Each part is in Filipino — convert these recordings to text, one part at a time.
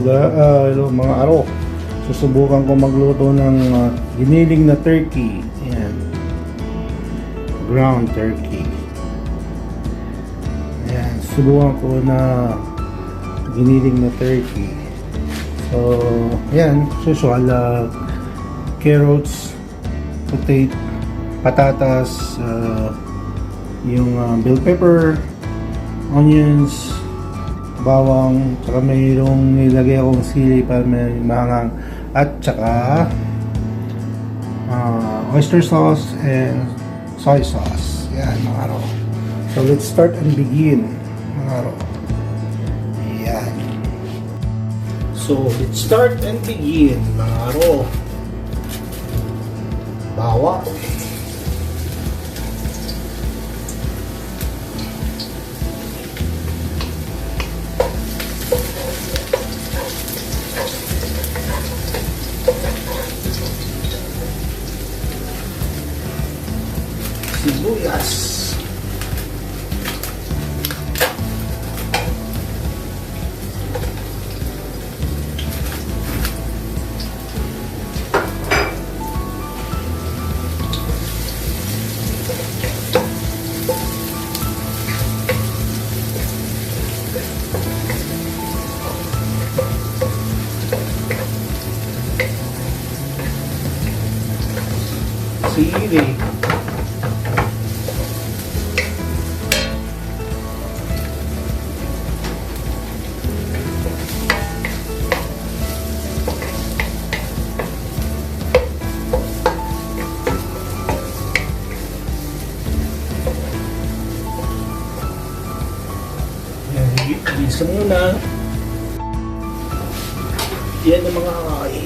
hello mga aro. Susubukan ko magluto ng giniling na turkey. Ayan. Ground turkey. Ayan, susubukan ko na giniling na turkey. So, ayan, usual carrots, potato, patatas, yung bell pepper, onions, bawang, tsaka mayroong nilagay akong sili para may mahangang, at tsaka oyster sauce and soy sauce. Yan mga ro. So let's start and begin mga ro. Yan. So let's start and begin mga ro. Bawang, sibuyas, sili, isa muna. Yan ang mga kakay.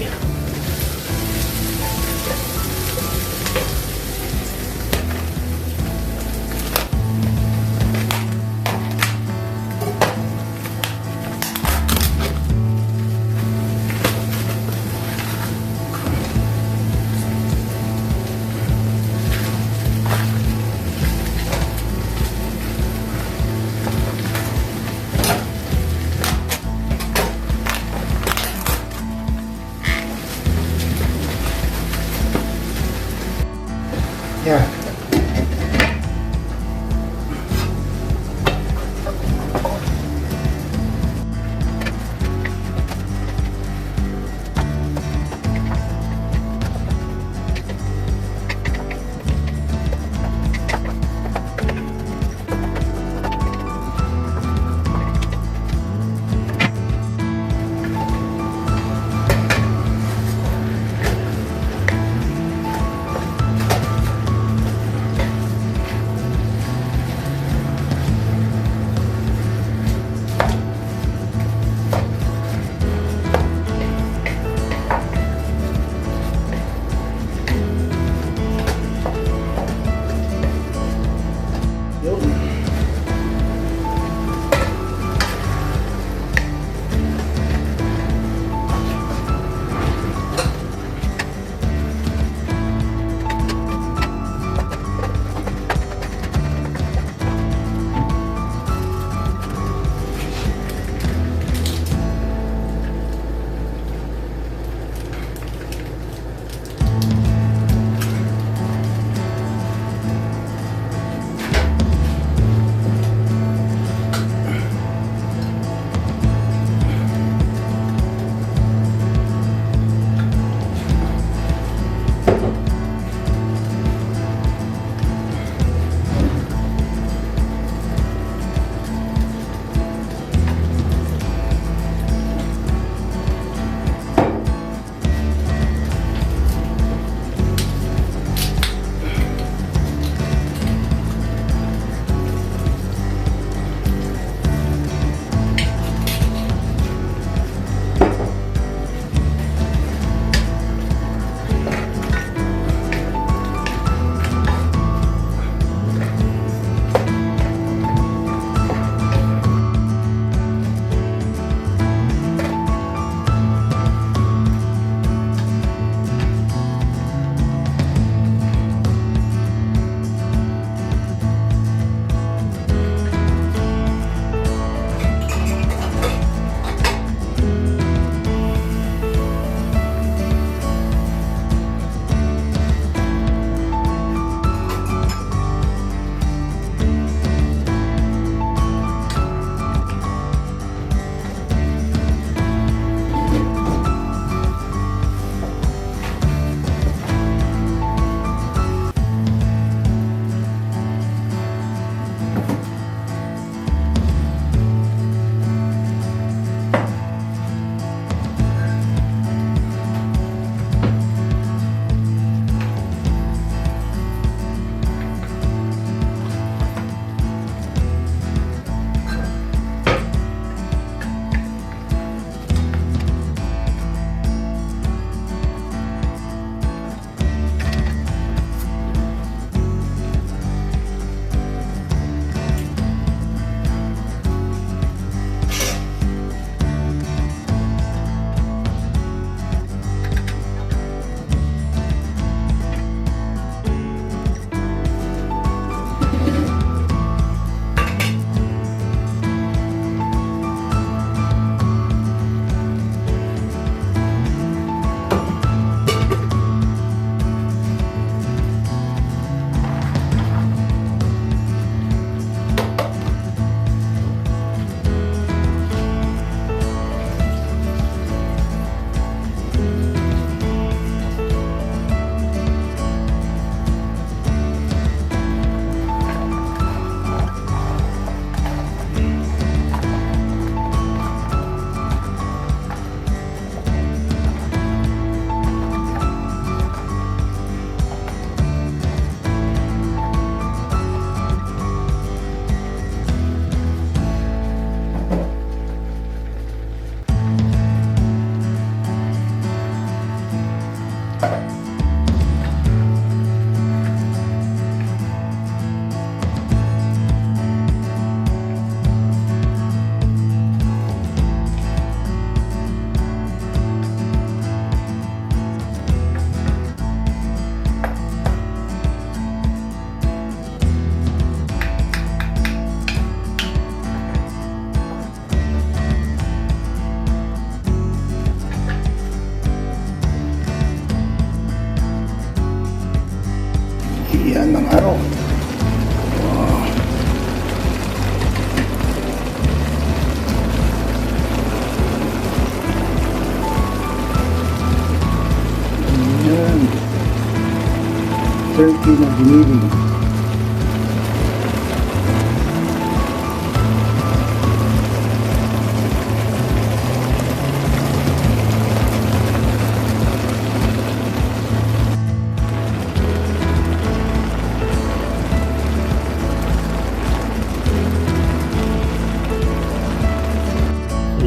turkey na giniling.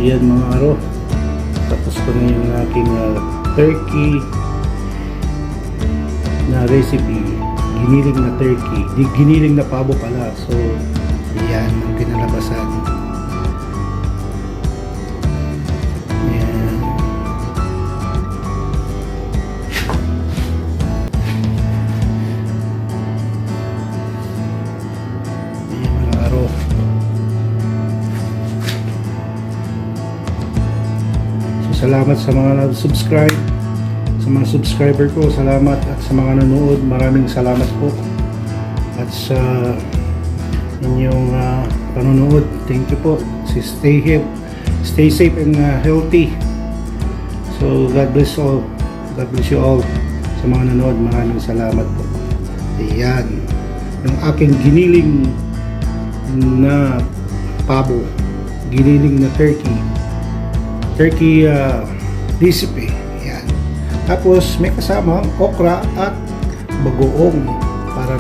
Ayan mga aro, tapos ko na yung aking turkey na recipe, giniling na turkey, giniling na pabo pala. So ayan ang kinalabasan. Ayan. Ayan mga aro. Salamat sa mga nag-subscribe, sa mga subscriber ko, salamat, at sa mga nanonood, maraming salamat po. At sa inyong panonood, thank you po. Stay safe and healthy. So God bless all. God bless you all. Sa mga nanonood, maraming salamat po. Ayan, yung aking giniling na pabo, giniling na turkey recipe. Yan. Tapos may kasama okra at bagoong para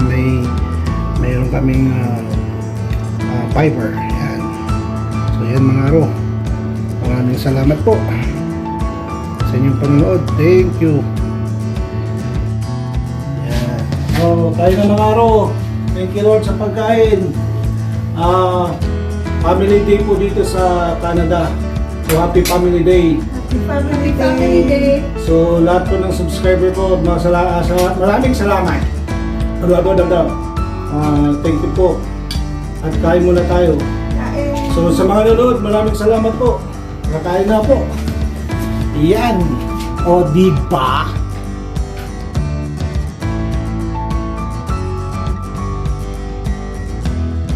mayroon kaming fiber. Yan. So yan mga aro. Maraming salamat po sa inyong panonood. Thank you. Yan. So tayo na mga aro. Thank you Lord sa pagkain. Family Day po dito sa Canada. So happy Family Day. Happy Family Day. So lahat po ng subscriber ko, maraming salamat. Thank you po. At kain muna tayo. So sa mga nanonood, maraming salamat po. Nakain na po. Yan. O diba?